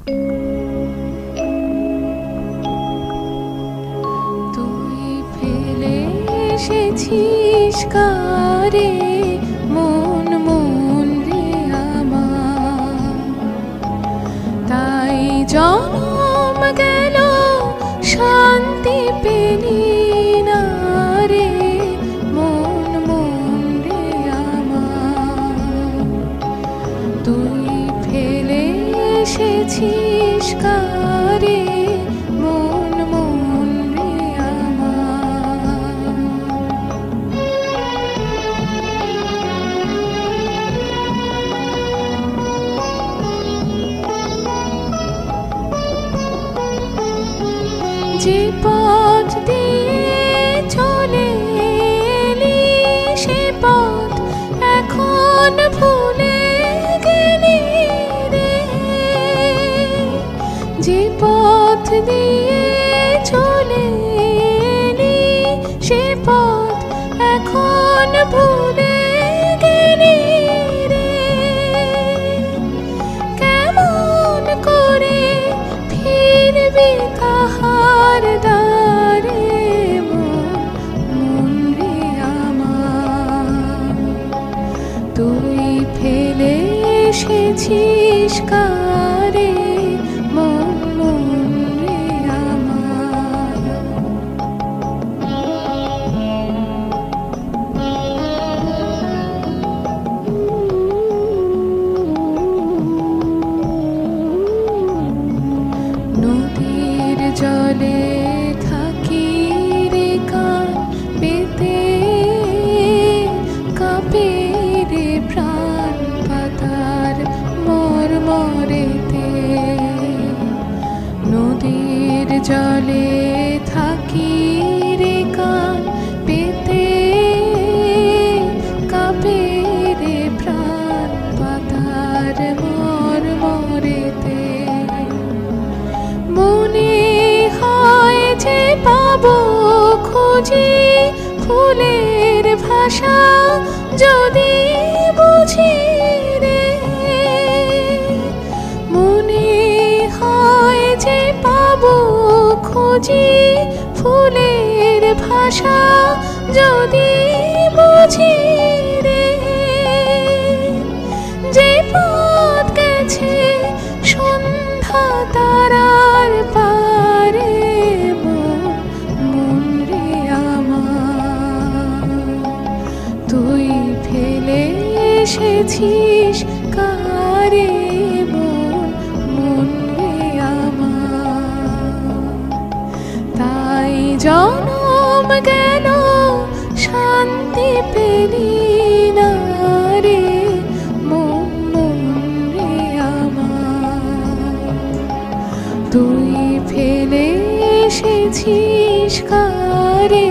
তুই ফেলে এসেছিস কারে মন মন রে আমার, তাই জনম গেল শান্তি পেলি না রে মন মন রে আমার। তুই ফেলে এসেছিস কারে মন মন রে আমার। যে পথ দিয়ে চলে এলি সে পথ এখন ভুলে গেলি রে। যে পথ দিয়ে চলে এলি সে পথ এখন ভুলে গেলি রে। কেমন করে ফিরবি তাহার দ্বারে মন মন রে আমার। তুই ফেলে এসেছিস কারে মন মন রে আমার। নদীর জলে থাকি রে কান পেতে, কাঁপে রে প্রাণ পাতার মরমরেতে। নদীর জলে থাকি রে কান পেতে, কাঁপে রে প্রাণ পাতার মরমরেতে। মনে হয় যে পাবো খুঁজি ফুলের ভাষা যদি বুঝি রে। মনে হয় যে পাবো খুঁজি ফুলের ভাষা যদি বুঝি রে। যে পথ গেছে সন্ধ্যা তারার পারে মন মন রে আমার। তুই ফেলে এসেছিস কারে মন মন রে আমার। তাই জনম গেল শান্তি পেলি না রে মন মন রে আমার। তুই ফেলে এসেছিস কারে